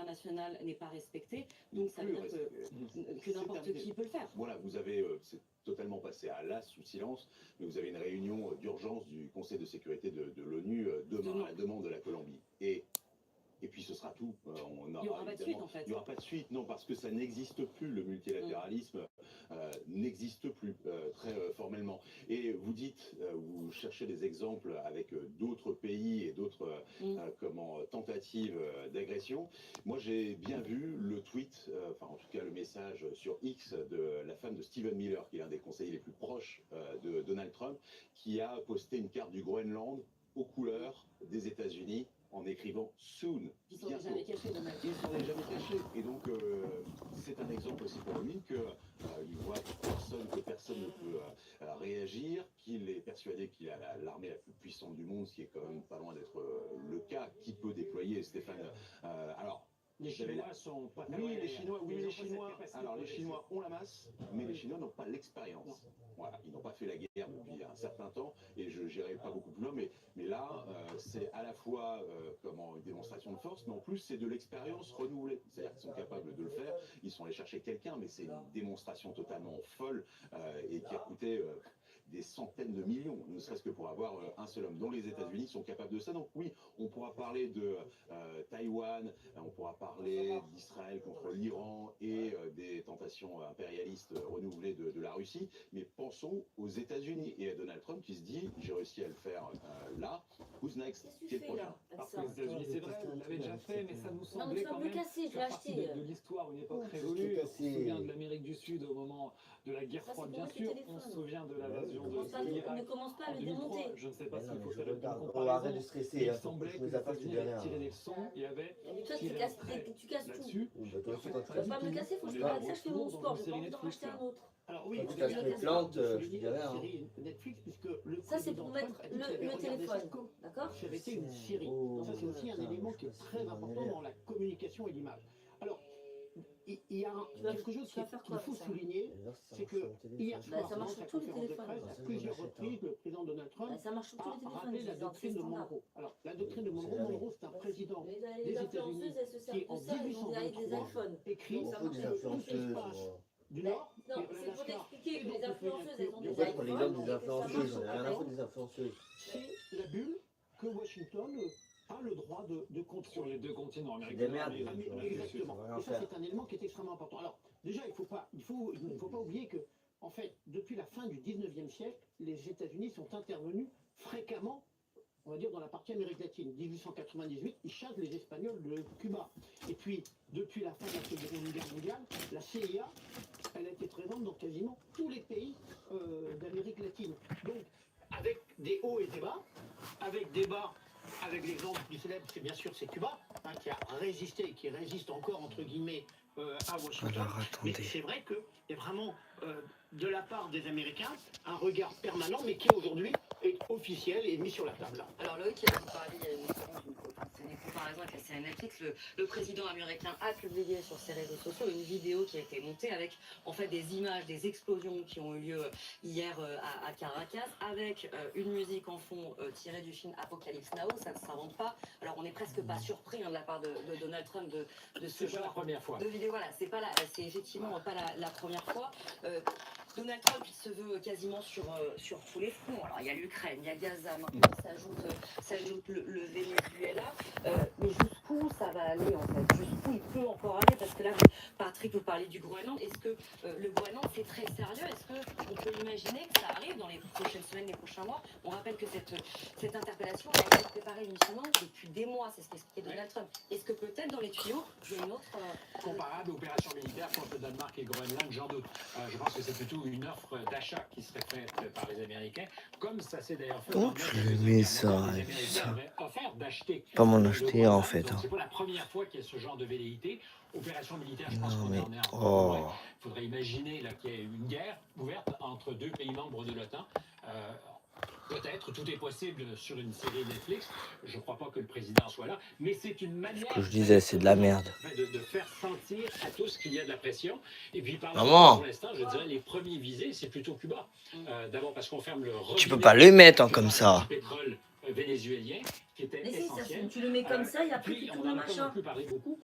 international n'est pas respecté. Donc ça veut dire que n'importe qui peut le faire. Voilà, vous avez, c'est totalement passé à l'as sous silence, mais vous avez une réunion d'urgence du Conseil de sécurité de l'ONU demain à la demande de la Colombie. Et puis ce sera tout. Il n'y aura pas de suite en fait. Il n'y aura pas de suite, non, parce que ça n'existe plus. Le multilatéralisme n'existe plus très formellement. Et vous dites, vous cherchez des exemples avec d'autres pays et d'autres tentatives d'agression. Moi, j'ai bien vu le tweet, enfin en tout cas le message sur X de la femme de Stephen Miller, qui est l'un des conseillers les plus proches de Donald Trump, qui a posté une carte du Groenland aux couleurs des États-Unis en écrivant soon. Ils sont jamais cachés, Donald. Ils sont jamais cachés. Et donc, c'est un exemple aussi pour lui que il voit que personne ne peut réagir, qu'il est persuadé qu'il a l'armée la plus puissante du monde, ce qui est quand même pas loin d'être le cas. Qui peut déployer, Stéphane alors, les Chinois sont pas très oui, les Chinois, alors les Chinois ont la masse, mais les Chinois n'ont pas l'expérience. Voilà, ils n'ont pas fait la guerre depuis un certain temps, et je n'irai pas beaucoup plus loin, mais là, c'est à la fois une démonstration de force, mais en plus, c'est de l'expérience renouvelée. C'est-à-dire qu'ils sont capables de le faire, ils sont allés chercher quelqu'un, mais c'est une démonstration totalement folle et qui a coûté des centaines de millions, ne serait-ce que pour avoir un seul homme, dont les États-Unis sont capables de ça. Donc oui, on pourra parler de Taïwan, on pourra parler d'Israël contre l'Iran et des tentations impérialistes renouvelées de la Russie, mais pensons aux États-Unis et à Donald Trump qui se dit, j'ai réussi à le faire là, who's next, qui est le prochain. Parce que les États-Unis, c'est vrai, on l'avait déjà fait, mais ça nous semblait quand même faire partie de l'histoire, une époque révolue. On se souvient de l'Amérique du Sud au moment de la guerre froide, bien sûr. On se souvient de l'invasion de l'Irak. On ne commence pas à le démonter. Je ne sais pas s'il faut faire une Arrête de comparaison. stresser. Il semblait que les États-Unis avaient tiré des leçons et avaient Toi, tu casses tout. là-dessus. Tu vas pas me le casser, faut que je parle de ça, je fais mon sport, j'ai pas envie d'en racheter un autre. Alors oui, Quand tu casses mes plantes, je dirais rien. Netflix, puisque le Ça, c'est pour mettre le téléphone, d'accord? Ça avait été une série. Donc ça, c'est aussi un élément qui est très important dans la communication et l'image. Alors, il y a quelque chose qu'il faut souligner, c'est que hier soir, dans sa conférence de presse, à plusieurs reprises, le président Donald Trump Ça marche sur tous les a téléphones. rappelé la doctrine de Monroe. Alors, la doctrine de Monroe, c'est un président Les des influenceuses, États-Unis elles se servent qui, en de ça, ils ont derrière des 1823, iPhones. écrit Ça Beaucoup des marche. influenceuses. du Nord, Non, et c'est pour l'Alaska, t'expliquer que les influenceuses, elles ont des Pourquoi tu prends l'exemple iPhones. des influenceuses? J'en ai rien à foutre des influenceuses. c'est la bulle que Washington a le droit de Sur contrôler. les deux continents, Amérique Des du Nord merdes. et l'Amérique du Sud. Exactement. Rien Et ça, faire. c'est un élément qui est extrêmement important. Alors, déjà, il ne faut pas oublier que, en fait, depuis la fin du 19e siècle, les États-Unis sont intervenus fréquemment, on va dire, dans la partie Amérique latine. 1898, ils chassent les Espagnols de Cuba. Et puis, depuis la fin de la Seconde Guerre mondiale, la CIA, elle a été présente dans quasiment tous les pays d'Amérique latine. Donc, avec des hauts et des bas, avec l'exemple plus célèbre, c'est bien sûr c'est Cuba, qui a résisté et qui résiste encore entre guillemets à Washington. Alors, Mais attendez. c'est vrai qu'il y a vraiment de la part des Américains un regard permanent, mais qui aujourd'hui est officiel et mis sur la table. Alors Loïc, il a parlé, il y a une comparaison avec la série Netflix. Le président américain a publié sur ses réseaux sociaux une vidéo qui a été montée avec en fait des images des explosions qui ont eu lieu hier à Caracas, avec une musique en fond tirée du film Apocalypse Now. Ça ne s'invente pas. Alors on n'est presque pas surpris de la part de Donald Trump de ce C'est pas la genre première fois. de vidéo. Voilà, c'est effectivement pas la première fois. Donald Trump, il se veut quasiment sur tous les fronts. Alors, il y a l'Ukraine, il y a Gaza, maintenant s'ajoute le Venezuela. Mais jusqu'où ça va aller, en fait? Jusqu'où il peut encore aller? Parce que là, Patrick, vous parlez du Groenland. Est-ce que le Groenland, c'est très sérieux? Est-ce qu'on peut imaginer que ça arrive dans les prochaines semaines, les prochains mois? On rappelle que cette interpellation a été préparée initialement depuis des mois. C'est ce qu'expliquait Donald Trump. Est-ce que peut-être dans les tuyaux, il y a une autre... Comparable opération militaire contre le Danemark et le Groenland, j'en doute. Je pense que c'est plutôt une offre d'achat qui serait faite par les Américains, comme ça s'est d'ailleurs fait. Oh, je le mets ça, Les et ça. Américains avaient offert d'acheter. Pas m'en le acheter Groenland, en fait. donc c'est pas la première fois qu'il y a ce genre de velléité. Opération militaire, je pense Non qu'on mais en est un peu oh. loin. Il faudrait imaginer là, qu'il y ait une guerre ouverte entre deux pays membres de l'OTAN. Peut-être, tout est possible sur une série Netflix. Je ne crois pas que le président soit là, mais c'est une manière. Ce que je disais, c'est de la merde. De faire sentir à tous qu'il y a de la pression. Et puis, par Maman. pour l'instant, je dirais les premiers visés, c'est plutôt Cuba. D'abord parce qu'on ferme le Tu peux robinet pas le mettre comme ça. du pétrole vénézuélien, qui était Mais si, essentiel. tu le mets comme ça, il n'y a plus Puis, du on tout n'en le a pas machin. non plus parlé beaucoup,